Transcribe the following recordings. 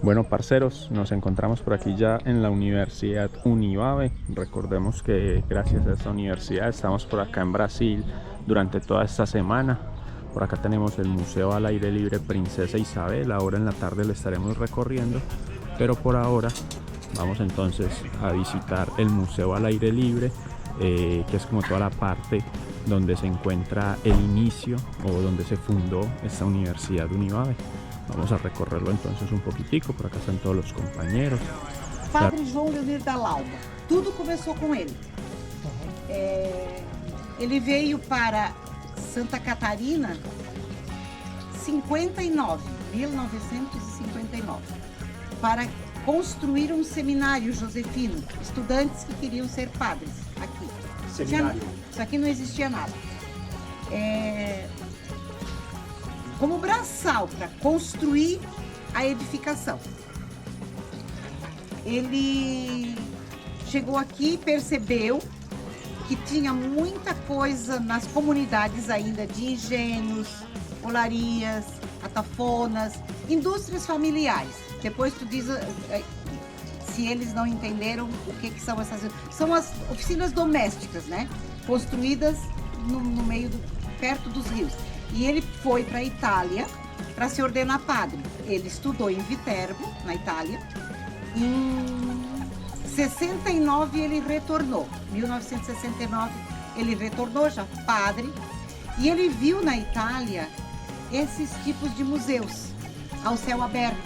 Bueno, parceros, nos encontramos por aquí ya en la Universidad Univabe. Recordemos que gracias a esta universidad estamos por acá en Brasil durante toda esta semana. Por acá tenemos el Museo al Aire Libre Princesa Isabel. Ahora en la tarde lo estaremos recorriendo, pero por ahora vamos entonces a visitar el Museo al Aire Libre, que es como toda la parte donde se encuentra el inicio o donde se fundó esta Universidad Univabe. Vamos a recorrerlo entonces un poquitico. Por acá están todos los compañeros. Padre João Leonir da Lauba. Tudo começou com ele. Ele veio para Santa Catarina 1959, para construir um seminário josefino, estudantes que queriam ser padres aqui. Seminário. Isso aqui não existia nada. Como braçal para construir a edificação. Ele chegou aqui e percebeu que tinha muita coisa nas comunidades ainda de engenhos, olarias, atafonas, indústrias familiares. Depois tu diz se eles não entenderam o que são essas... São as oficinas domésticas, né? Construídas no meio, perto dos rios. E ele foi para a Itália para se ordenar padre. Ele estudou em Viterbo, na Itália. Em 69 ele retornou. 1969 ele retornou já padre. E ele viu na Itália esses tipos de museus ao céu aberto.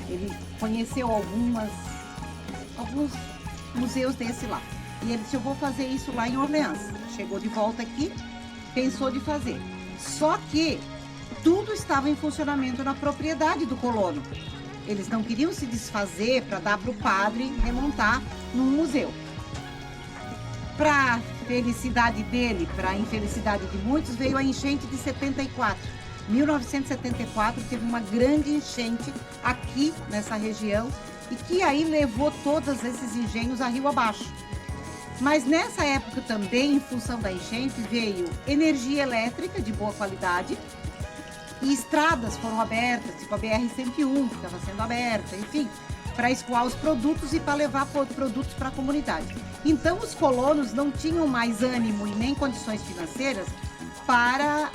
Ele conheceu alguns museus desse lá. E ele disse, eu vou fazer isso lá em Orleans. Chegou de volta aqui, pensou de fazer. Só que tudo estava em funcionamento na propriedade do colono. Eles não queriam se desfazer para dar para o padre remontar num museu. Para a felicidade dele, para a infelicidade de muitos, veio a enchente de 74. 1974 teve uma grande enchente aqui nessa região e que aí levou todos esses engenhos a rio abaixo. Mas nessa época também, em função da enchente, veio energia elétrica de boa qualidade e estradas foram abertas, tipo a BR-101, que estava sendo aberta, enfim, para escoar os produtos e para levar produtos para a comunidade. Então os colonos não tinham mais ânimo e nem condições financeiras para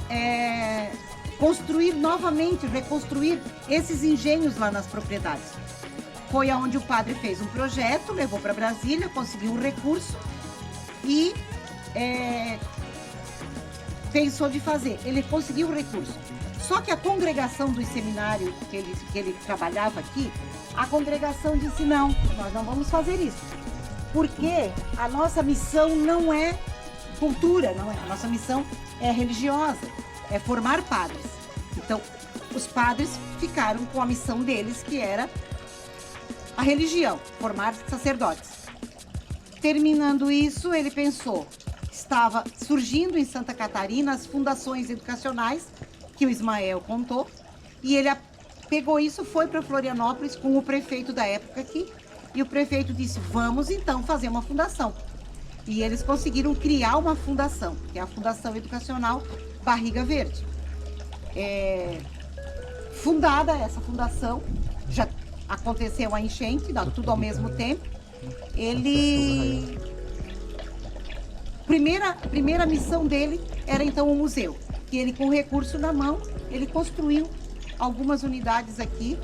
construir novamente, reconstruir esses engenhos lá nas propriedades. Foi aonde o padre fez um projeto, levou para Brasília, conseguiu um recurso e pensou de fazer. Ele conseguiu o recurso. Só que a congregação do seminário que ele trabalhava aqui, a congregação disse, não, nós não vamos fazer isso. Porque a nossa missão não é cultura, não é. A nossa missão é religiosa, é formar padres. Então, os padres ficaram com a missão deles, que era a religião, formar sacerdotes. Terminando isso, ele pensou, estava surgindo em Santa Catarina as fundações educacionais, que o Ismael contou, e ele pegou isso, foi para Florianópolis com o prefeito da época aqui, e o prefeito disse, vamos então fazer uma fundação. E eles conseguiram criar uma fundação, que é a Fundação Educacional Barriga Verde. Fundada essa fundação, já aconteceu a enchente, tudo ao mesmo tempo. A primeira missão dele era então o museu, que ele com recurso na mão, ele construiu algumas unidades aqui,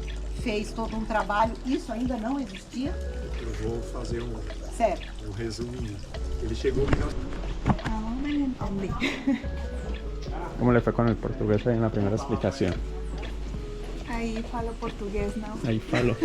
fez todo um trabalho, isso ainda não existia. Eu vou fazer um resuminho. Ele chegou... ¿Cómo le fue con el portugués ahí en la primera explicación? Aí falo português, não? Ahí falo.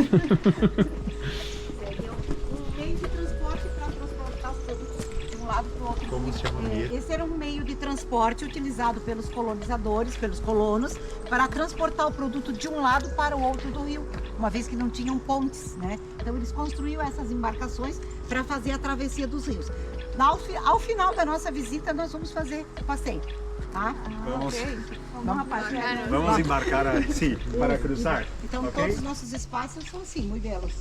Meio de transporte para transportar os produtos de um lado para o outro. Como se chamaria? Esse era um meio de transporte utilizado pelos colonizadores, pelos colonos, para transportar o produto de um lado para o outro do rio, uma vez que não tinham pontes, né? Então eles construíram essas embarcações para fazer a travessia dos rios. Ao final da nossa visita, nós vamos fazer o passeio, tá? Vamos embarcar assim, para cruzar. Então todos os nossos espaços são assim, muito belos.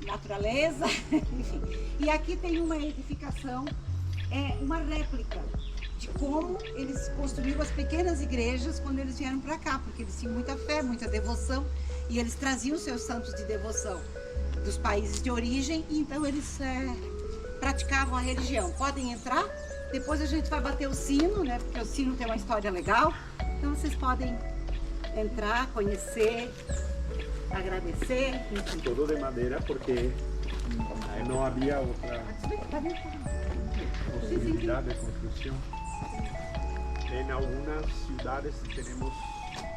Natureza, enfim. E aqui tem uma edificação, uma réplica de como eles construíram as pequenas igrejas quando eles vieram para cá, porque eles tinham muita fé, muita devoção. e eles traziam seus santos de devoção dos países de origem, e então eles praticavam a religião. Podem entrar, depois a gente vai bater o sino, né? Porque o sino tem uma história legal, então vocês podem entrar, conhecer, agradecer, enfim. Todo de madeira porque não havia outra possibilidade de construção. Em algumas cidades temos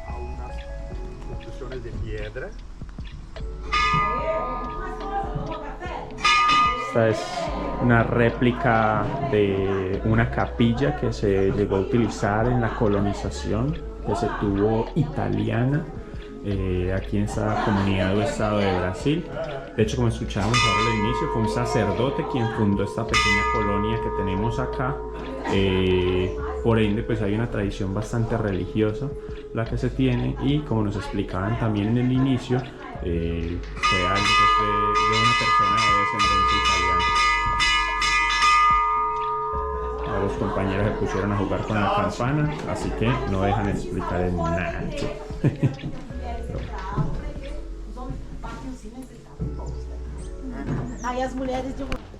algumas construções de piedra. Esta es una réplica de una capilla que se llegó a utilizar en la colonización que se tuvo italiana aquí en esta comunidad o estado de Brasil. De hecho, como escuchábamos ahora al inicio, fue un sacerdote quien fundó esta pequeña colonia que tenemos acá. Por ende, pues hay una tradición bastante religiosa la que se tiene, y como nos explicaban también en el inicio, fue algo pues, de una persona de descendencia italiana. Ahora los compañeros se pusieron a jugar con la campana, así que no dejan explicar en nada.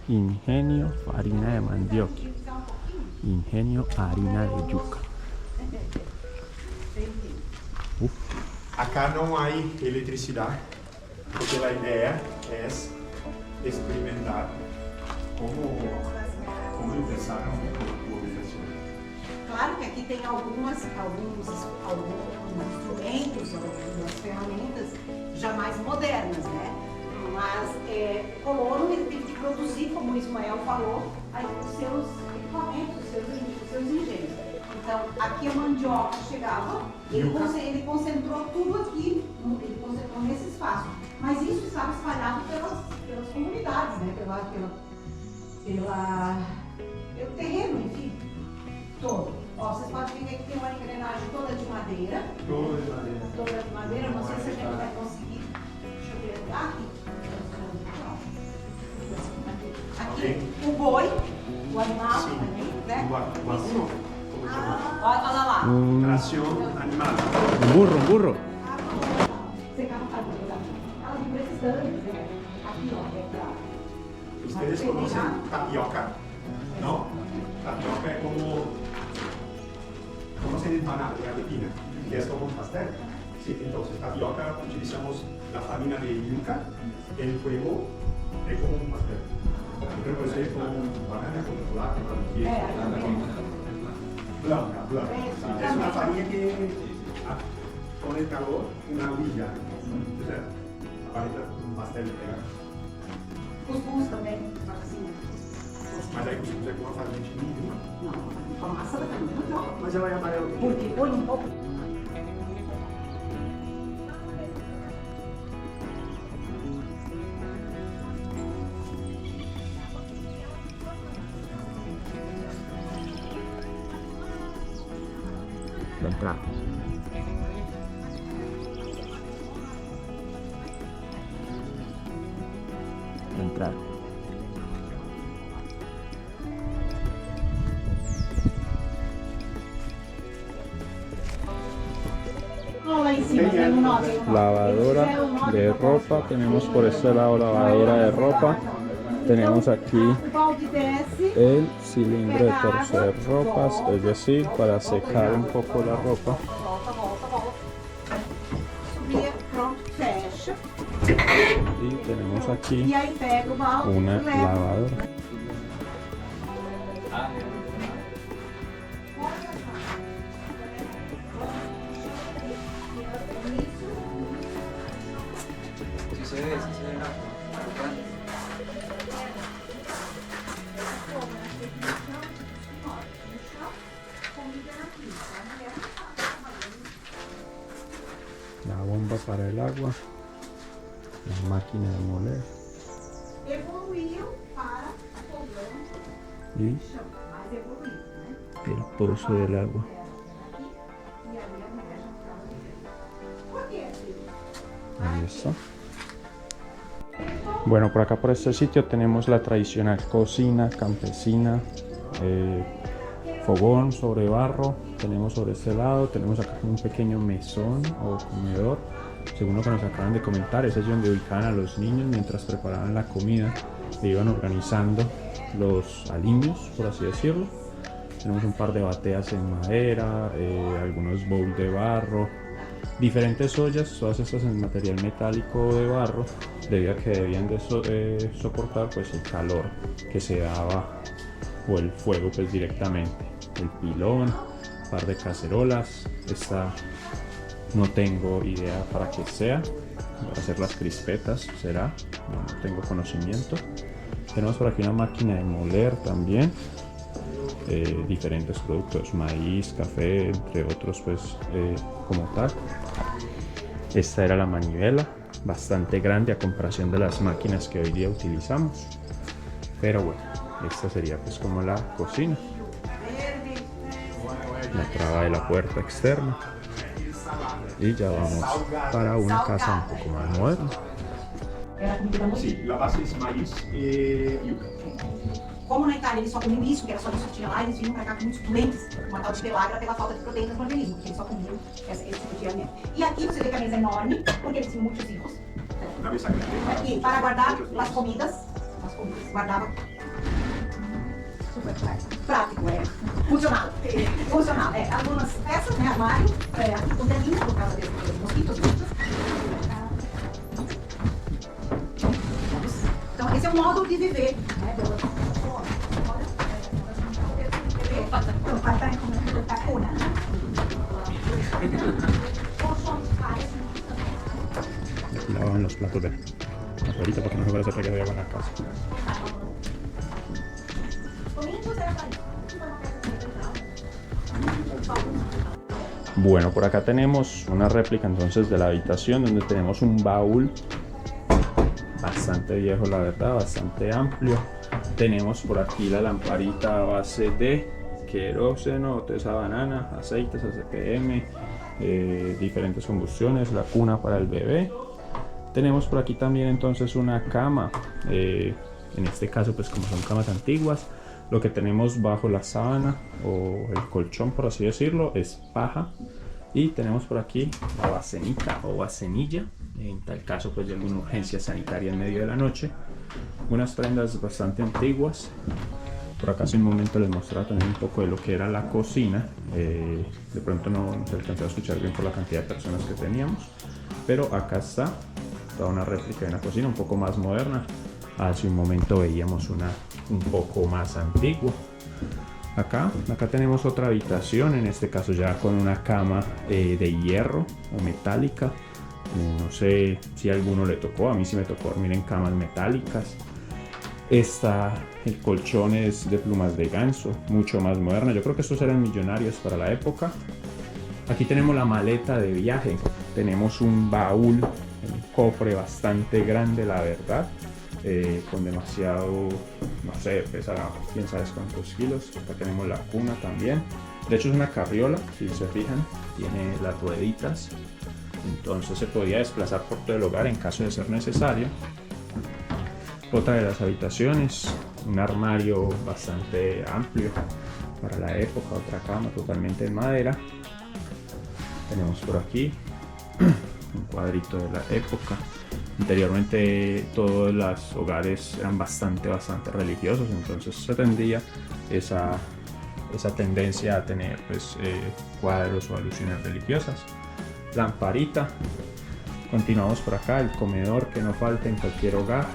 Ingenio harina de mandioca. Ingenio harina de yuca. Acá não há eletricidade, porque a ideia é experimentar como empezaram a organização. Claro que aqui tem alguns instrumentos, algumas ferramentas já mais modernas, né? Mas o colono ele teve que produzir, como o Ismael falou, aí, os seus equipamentos, os seus engenhos. Então, aqui a mandioca chegava, ele concentrou tudo aqui, ele concentrou nesse espaço. Mas isso estava espalhado pelas comunidades, né? Pelo terreno, enfim, todo. Ó, vocês podem ver que aqui tem uma engrenagem toda de madeira. Toda de madeira, não sei se a gente vai conseguir. Deixa eu ver aqui. Aqui, o boi, o animal também, né? Olha lá. Tração animal. Un burro. Ela de precisando, né? Aqui, ó. Vocês conhecem tapioca? Não? Tapioca é como se empanada, gallina, que é como un pastel. Sí, entonces tapioca utilizamos la farina de yuca, el huevo es como un pastel. Yo creo que es como banana con chocolate, blanca. Sí, es una farina que con el calor, una orilla, o sea, aparece un pastel pegado. Cuscuz também, assim. Mas aí cuscuz é com uma farinha de milho. Não, a massa da farinha não. Mas ela é amarela. Porque põe um pouco. La entrada. La entrada. Lá em cima tem um nome. Lavadora de ropa. Tenemos por este lado lavadora de ropa. Tenemos aquí O balde desce. el cilindro de torcer ropas, es decir, para secar un poco la ropa. Volta. Subia, pronto, fecha. Y tenemos aquí E aí pega o balde una e leva. lavadora. La bomba para el agua, la máquina de moler Evoluiu para fogão, y chão, mas evoluiu, né? el pozo del agua. E ali a mulher já ficava vivendo. Por quê, filho? Ahí está. Bueno, por acá por este sitio tenemos la tradicional cocina campesina, fogón sobre barro. Tenemos sobre este lado, tenemos acá un pequeño mesón o comedor según lo que nos acaban de comentar, es allí donde ubicaban a los niños mientras preparaban la comida e iban organizando los aliños, por así decirlo. Tenemos un par de bateas en madera, algunos bowls de barro, diferentes ollas, todas estas en material metálico de barro, debido a que debían de soportar pues el calor que se daba o el fuego pues directamente. El pilón, un par de cacerolas, esta no tengo idea para qué sea, para hacer las crispetas será, no tengo conocimiento. Tenemos por aquí una máquina de moler también, diferentes productos, maíz, café, entre otros pues como tal. Esta era la manivela, bastante grande a comparación de las máquinas que hoy día utilizamos, pero bueno, esta sería pues como la cocina, la traba de la puerta externa, y ya vamos para una casa un poco más moderna. Sí, la base es maíz y yuca. Como na Itália eles só comiam isso, que era só isso que tinha lá, eles vinham pra cá com muitos doentes, uma tal de pelagra pela falta de proteínas no organismo, porque eles só comiam esse tipo de alimento. E aqui você vê que a mesa é enorme, porque eles tinham muitos filhos. Una mesa grande Aqui, para guardar as comidas guardava. Super prático. Prático, funcional. Funcional, algumas peças, né, armário, aqui com telinha, por causa dos mosquitos, Então esse é um modo de viver, né, Aquí lavaban los platos de afuera porque no se parece que había agua en la casa. Bueno, por acá tenemos una réplica entonces de la habitación, donde tenemos un baúl bastante viejo, la verdad, bastante amplio. Tenemos por aquí la lamparita a base de queroseno, tesa banana, aceites, ACPM, diferentes combustiones, la cuna para el bebé. Tenemos por aquí también entonces una cama, en este caso pues como son camas antiguas, lo que tenemos bajo la sábana o el colchón, por así decirlo, es paja. Y tenemos por aquí la bacenita o bacenilla, en tal caso pues de alguna urgencia sanitaria en medio de la noche. Unas prendas bastante antiguas. Por acá hace un momento les mostraba también un poco de lo que era la cocina. De pronto no se alcanzó a escuchar bien por la cantidad de personas que teníamos, pero acá está toda una réplica de una cocina un poco más moderna. Hace un momento veíamos una un poco más antigua. Acá tenemos otra habitación, en este caso ya con una cama de hierro o metálica. No sé si a alguno le tocó, a mí sí me tocó dormir en camas metálicas. El colchón es de plumas de ganso, mucho más moderna. Yo creo que estos eran millonarios para la época. Aquí tenemos la maleta de viaje. Tenemos un baúl, un cofre bastante grande, la verdad. Con demasiado, no sé, pesa quién sabe cuántos kilos. Acá tenemos la cuna también. De hecho es una carriola, si se fijan, tiene las rueditas. Entonces se podía desplazar por todo el hogar en caso de ser necesario. Otra de las habitaciones, un armario bastante amplio para la época, otra cama totalmente en madera. Tenemos por aquí un cuadrito de la época. Anteriormente todos los hogares eran bastante religiosos, entonces se tendría esa tendencia a tener pues, cuadros o alusiones religiosas. Lamparita. Continuamos por acá, el comedor que no falta en cualquier hogar.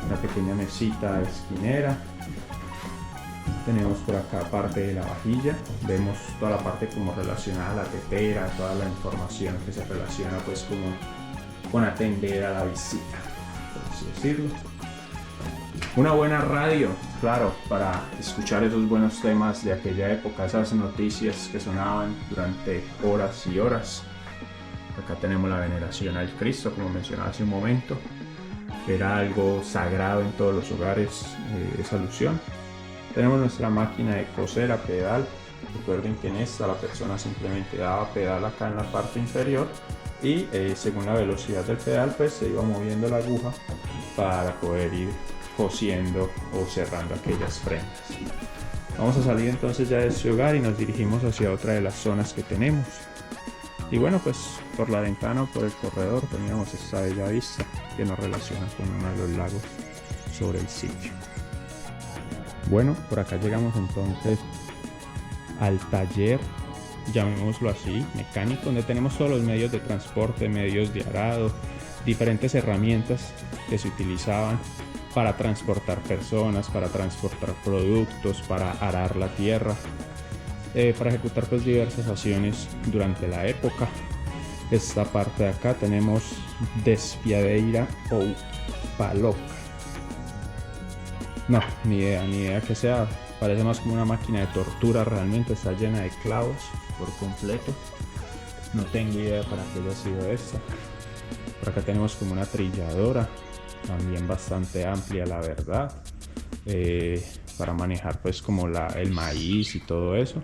Una pequeña mesita esquinera. Tenemos por acá parte de la vajilla. Vemos toda la parte como relacionada a la tetera, toda la información que se relaciona pues como con atender a la visita, por así decirlo. Una buena radio, claro, para escuchar esos buenos temas de aquella época, esas noticias que sonaban durante horas y horas. Acá tenemos la veneración al Cristo, como mencionaba hace un momento. Era algo sagrado en todos los hogares, esa alusión. Tenemos nuestra máquina de coser a pedal. Recuerden que en esta la persona simplemente daba pedal acá en la parte inferior y según la velocidad del pedal pues se iba moviendo la aguja para poder ir cosiendo o cerrando aquellas prendas. Vamos a salir entonces ya de este hogar y nos dirigimos hacia otra de las zonas que tenemos. Y bueno, pues por la ventana o por el corredor teníamos esta bella vista que nos relaciona con uno de los lagos sobre el sitio. Bueno, por acá llegamos entonces al taller, llamémoslo así, mecánico, donde tenemos todos los medios de transporte, medios de arado, diferentes herramientas que se utilizaban para transportar personas, para transportar productos, para arar la tierra, para ejecutar pues diversas acciones durante la época. Esta parte de acá tenemos despiadeira ou paloca. No, ni idea que sea. Parece más como una máquina de tortura, realmente está llena de clavos por completo. No tengo idea para qué haya sido esta. Por acá tenemos como una trilladora, también bastante amplia la verdad, para manejar pues como el maíz y todo eso.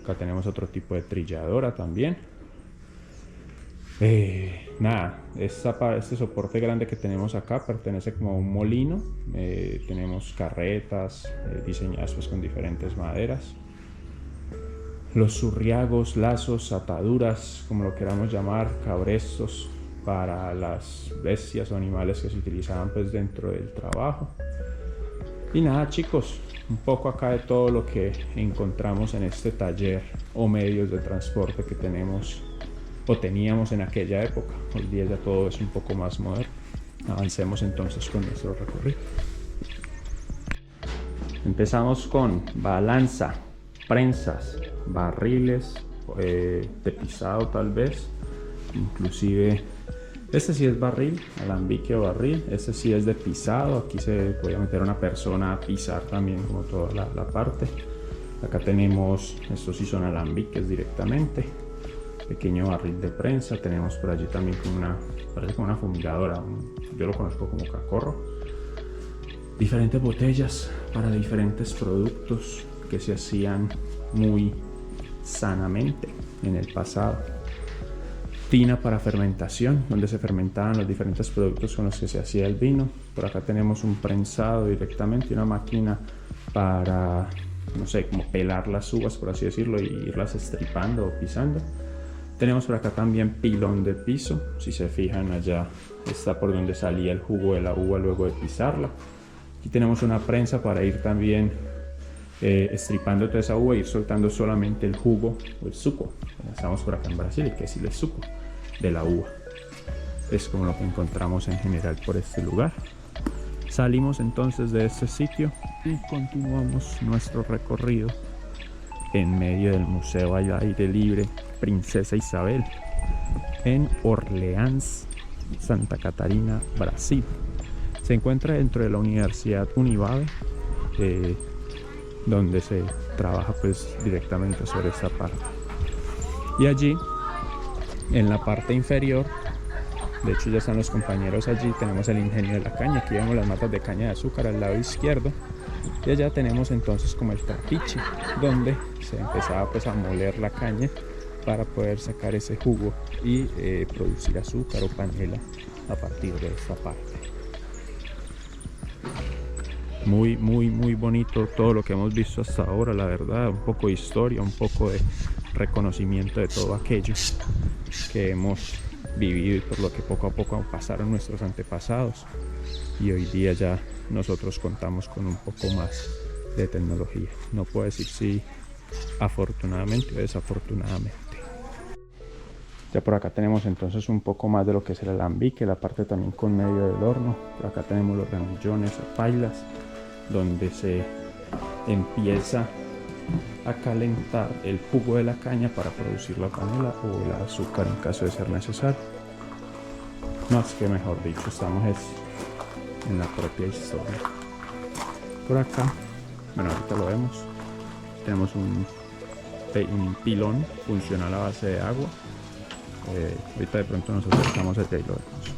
Acá tenemos otro tipo de trilladora también. Nada, este soporte grande que tenemos acá pertenece como a un molino. Tenemos carretas diseñadas pues con diferentes maderas. Los zurriagos, lazos, ataduras, como lo queramos llamar, cabrestos para las bestias o animales que se utilizaban pues dentro del trabajo. Y nada, chicos, un poco acá de todo lo que encontramos en este taller o medios de transporte que tenemos o teníamos en aquella época. Hoy día ya todo es un poco más moderno. Avancemos entonces con nuestro recorrido. Empezamos con balanza, prensas, barriles de pisado tal vez, inclusive este sí es barril, alambique o barril. Este sí es de pisado, aquí se podía meter una persona a pisar también como toda la parte. Acá tenemos, estos sí son alambiques directamente. Pequeño barril de prensa, tenemos por allí también como parece como una fumigadora, yo lo conozco como cacorro. Diferentes botellas para diferentes productos que se hacían muy sanamente en el pasado. Tina para fermentación, donde se fermentaban los diferentes productos con los que se hacía el vino. Por acá tenemos un prensado directamente, una máquina para, no sé, como pelar las uvas, por así decirlo, y irlas estripando o pisando. Tenemos por acá también pilón de piso, si se fijan allá está por donde salía el jugo de la uva luego de pisarla. Aquí tenemos una prensa para ir también estripando toda esa uva e ir soltando solamente el jugo o el suco. Estamos por acá en Brasil y que es el suco de la uva. Es como lo que encontramos en general por este lugar. Salimos entonces de este sitio y continuamos nuestro recorrido en medio del Museo al Aire Libre Princesa Isabel en Orleans, Santa Catarina, Brasil. Se encuentra dentro de la Universidad Univabe, donde se trabaja pues directamente sobre esta parte. Y allí en la parte inferior, de hecho ya están los compañeros allí, tenemos el ingenio de la caña. Aquí vemos las matas de caña de azúcar al lado izquierdo, y allá tenemos entonces como el trapiche, donde se empezaba pues a moler la caña para poder sacar ese jugo y producir azúcar o panela a partir de esta parte. Muy bonito todo lo que hemos visto hasta ahora, la verdad. Un poco de historia, un poco de reconocimiento de todo aquello que hemos vivido y por lo que poco a poco pasaron nuestros antepasados, y hoy día ya nosotros contamos con un poco más de tecnología. No puedo decir si afortunadamente o desafortunadamente. Ya por acá tenemos entonces un poco más de lo que es el alambique, la parte también con medio del horno. Por acá tenemos los ramillones o pailas, donde se empieza a calentar el jugo de la caña para producir la panela o el azúcar en caso de ser necesario. No, es que mejor dicho, estamos en la propia historia. Por acá, bueno, ahorita lo vemos, tenemos un pilón funcional a base de agua. Ahorita de pronto nos acercamos allá y lo vemos.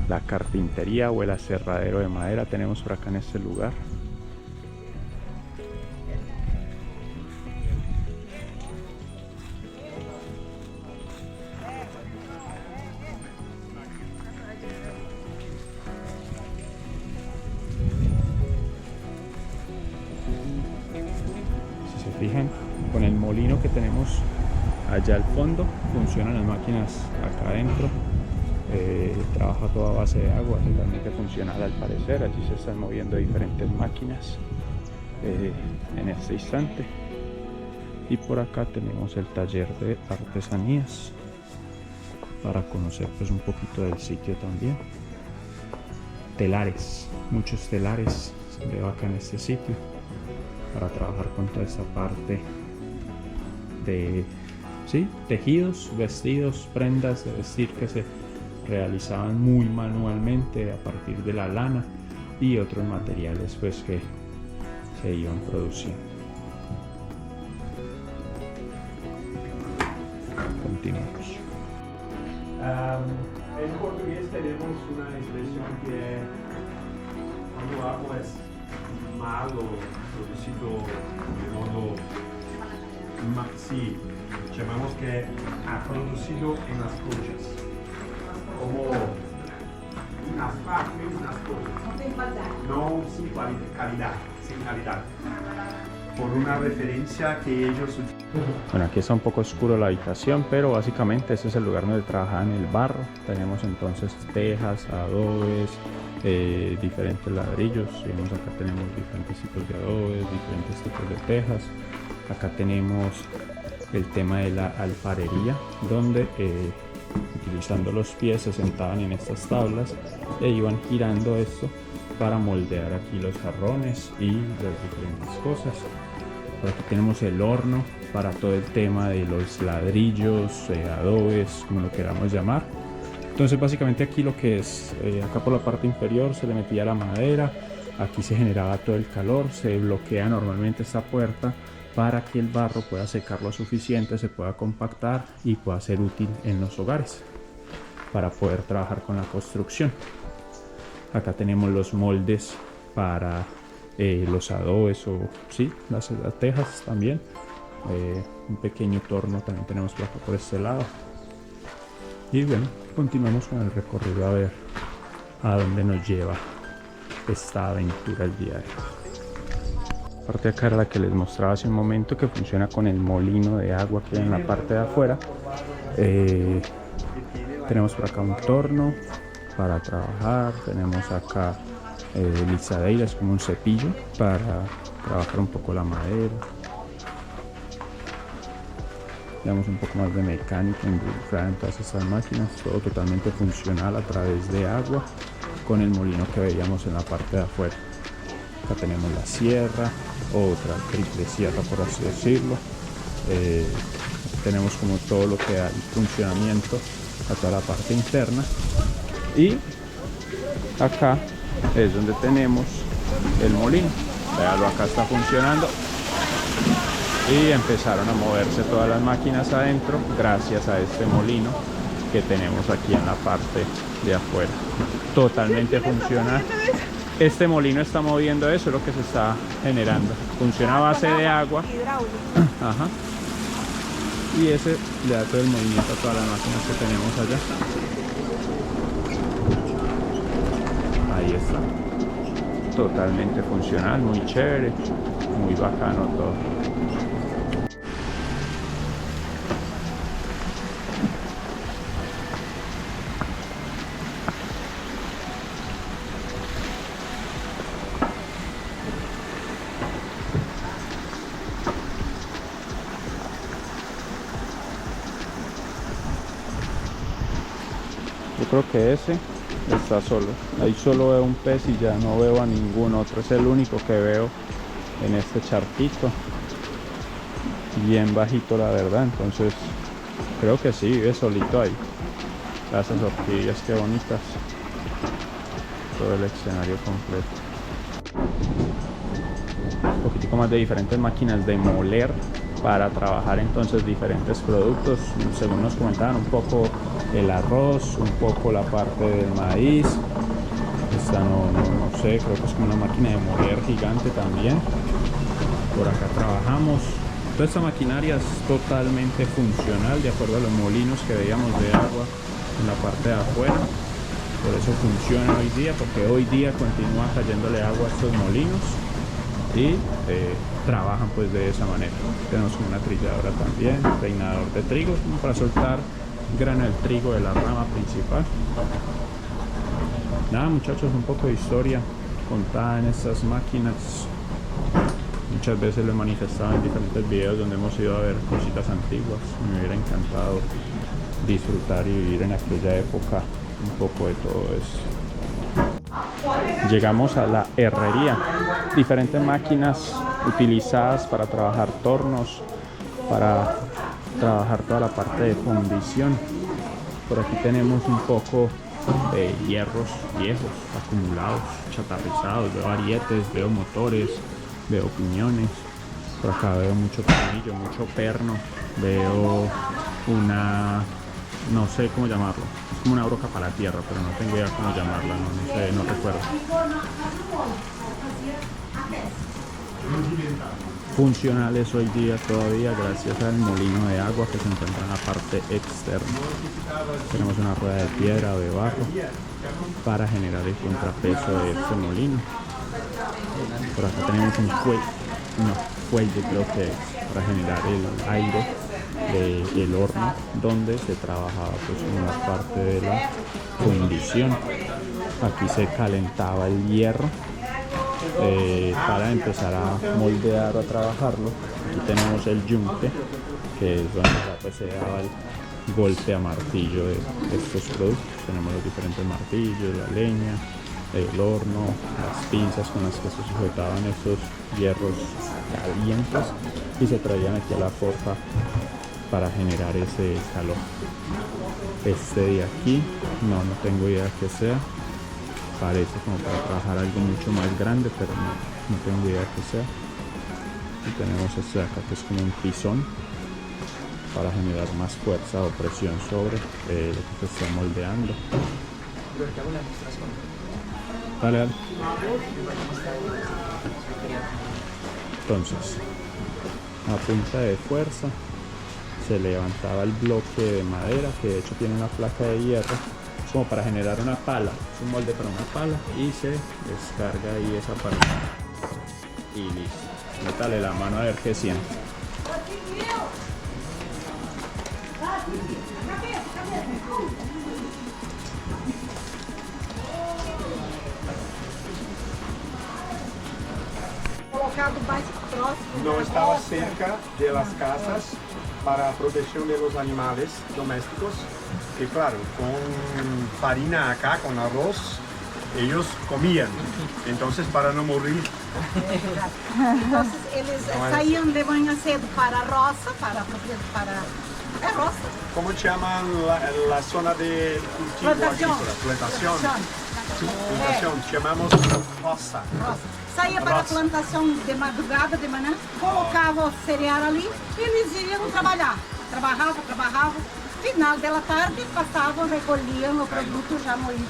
La carpintería o el aserradero de madera tenemos por acá en este lugar. Si se fijan, con el molino que tenemos allá al fondo funcionan las máquinas acá adentro. Trabaja toda base de agua, totalmente funcional al parecer. Allí se están moviendo diferentes máquinas en este instante. Y por acá tenemos el taller de artesanías para conocer pues un poquito del sitio también. Telares, muchos telares se ve acá en este sitio para trabajar con toda esta parte de tejidos, vestidos, prendas de vestir que se realizaban muy manualmente a partir de la lana y otros materiales pues que se iban produciendo. Continuamos. En portugués tenemos una expresión que cuando algo es malo, producido de modo sí, llamamos que ha producido en las cosas, como unas partes, unas cosas, no sin calidad, sin calidad, por una referencia que ellos utilizan. Bueno, aquí está un poco oscuro la habitación, pero básicamente este es el lugar donde trabajaban el barro. Tenemos entonces tejas, adobes, diferentes ladrillos. Vemos acá tenemos diferentes tipos de adobes, diferentes tipos de tejas. Acá tenemos el tema de la alfarería, donde utilizando los pies se sentaban en estas tablas e iban girando esto para moldear aquí los jarrones y las diferentes cosas. Por aquí tenemos el horno para todo el tema de los ladrillos, adobes, como lo queramos llamar. Entonces básicamente aquí lo que es, acá por la parte inferior se le metía la madera, aquí se generaba todo el calor, se bloquea normalmente esta puerta para que el barro pueda secar lo suficiente, se pueda compactar y pueda ser útil en los hogares para poder trabajar con la construcción. Acá tenemos los moldes para los adobes o las tejas también. Un pequeño torno también tenemos por acá por este lado. Y bueno, continuamos con el recorrido a ver a dónde nos lleva esta aventura el día de hoy. La parte de acá era la que les mostraba hace un momento, que funciona con el molino de agua que hay en la parte de afuera. Tenemos por acá un torno para trabajar, tenemos acá lizadeira, es como un cepillo para trabajar un poco la madera. Veamos un poco más de mecánica involucrada en todas estas máquinas, todo totalmente funcional a través de agua con el molino que veíamos en la parte de afuera. Acá tenemos la sierra, otra triple sierra por así decirlo. Tenemos como todo lo que hay funcionamiento a toda la parte interna, y acá es donde tenemos el molino. Véalo, acá está funcionando y empezaron a moverse todas las máquinas adentro gracias a este molino que tenemos aquí en la parte de afuera, totalmente funcional. Este molino está moviendo eso, es lo que se está generando. Funciona a base de agua. Ajá. Y ese le da todo el movimiento a todas las máquinas que tenemos allá. Ahí está. Totalmente funcional, muy chévere, muy bacano todo. Yo creo que ese está solo. Ahí solo veo un pez y ya no veo a ningún otro. Es el único que veo en este charquito. Bien bajito la verdad. Entonces creo que sí, vive solito ahí. Esas orquídeas, qué bonitas. Todo el escenario completo. Un poquitico más de diferentes máquinas de moler para trabajar entonces diferentes productos. Según nos comentaban, un poco el arroz, un poco la parte del maíz. Esta no sé, creo que es como una máquina de moler gigante también. Por acá trabajamos. Toda esta maquinaria es totalmente funcional de acuerdo a los molinos que veíamos de agua en la parte de afuera. Por eso funciona hoy día, porque hoy día continúa cayéndole agua a estos molinos. y trabajan pues de esa manera. Tenemos una trilladora también, peinador de trigo, como para soltar grano del trigo de la rama principal. Nada, muchachos, un poco de historia contada en estas máquinas. Muchas veces lo he manifestado en diferentes videos donde hemos ido a ver cositas antiguas. Me hubiera encantado disfrutar y vivir en aquella época un poco de todo eso. Llegamos a la herrería, diferentes máquinas utilizadas para trabajar tornos, para trabajar toda la parte de fundición. Por aquí tenemos un poco de hierros viejos, acumulados, chatarrizados. Veo arietes, veo motores, veo piñones. Por acá veo mucho tornillo, mucho perno. Veo una, no sé cómo llamarlo, es como una broca para la tierra, pero no tengo idea cómo llamarla, no sé, no recuerdo. Funcionales hoy día todavía gracias al molino de agua que se encuentra en la parte externa. Tenemos una rueda de piedra o de barro para generar el contrapeso de este molino. Por acá tenemos un fuelle creo que es, para generar el aire del horno donde se trabajaba pues en la parte de la fundición. Aquí se calentaba el hierro para empezar a moldear o a trabajarlo. Aquí tenemos el yunque, que es donde pues, se daba el golpe a martillo de estos productos. Tenemos los diferentes martillos, la leña, el horno, las pinzas con las que se sujetaban estos hierros calientes y se traían aquí a la forja para generar ese calor. Este de aquí no tengo idea qué sea, parece como para trabajar algo mucho más grande, pero no tengo idea qué sea. Y tenemos este de acá que es como un pisón para generar más fuerza o presión sobre lo que se está moldeando. Dale, dale. Entonces, a punta de fuerza se levantaba el bloque de madera, que de hecho tiene una placa de hierro, como para generar una pala, es un molde para una pala, y se descarga ahí esa pala y listo. Métale la mano a ver qué siente. No estaba cerca de las casas para protección de los animales domésticos, que claro, con farina acá, con arroz, ellos comían, entonces para no morir. Entonces eles saíam de manhã cedo para a roça, para a roça. ¿Cómo llaman la zona de cultivo Plantación. agrícola? Plantación. Plantación, chamamos roça. Saía para a plantação de madrugada, de manhã, colocava o cereal ali e eles iam trabalhar. Trabalhavam. Final da tarde, passavam, recolhiam o produto já moído.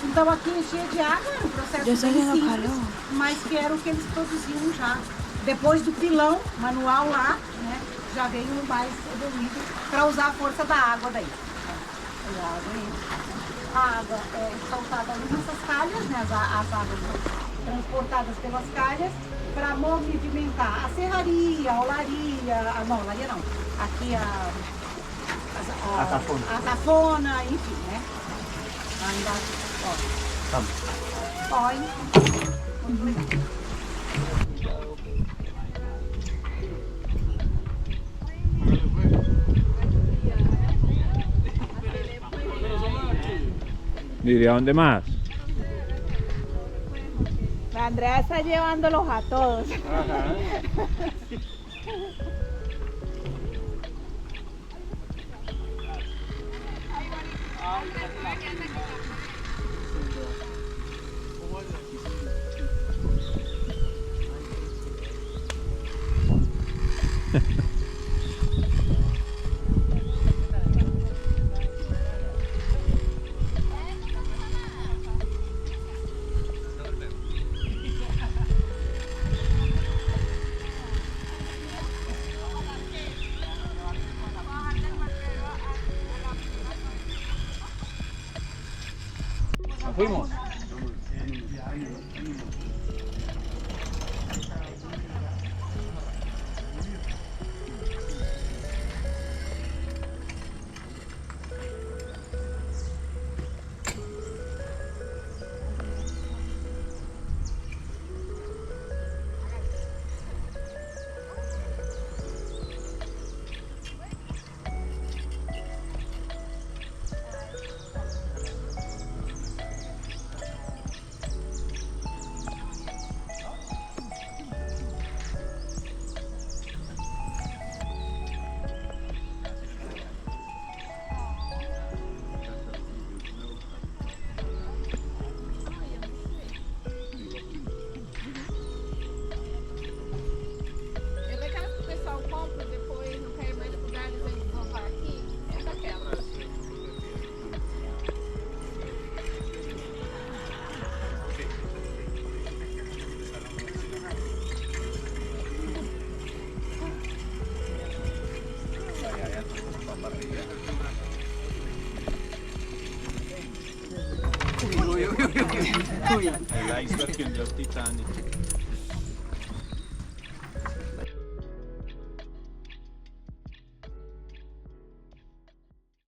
Então aqui enchia de água, era um processo bem simples, mas que era o que eles produziam já. Depois do pilão manual lá, né, já veio mais evoluído para usar a força da água daí. A água é soltada ali nessas calhas, né, as águas transportadas pelas calhas para movimentar a serraria, a olaria, olaria não, aqui a tafona, enfim, né? Ainda, muito legal. Diría, ¿dónde más? Andrea está llevándolos a todos. Fuimos. El iceberg que hundió el Titanic.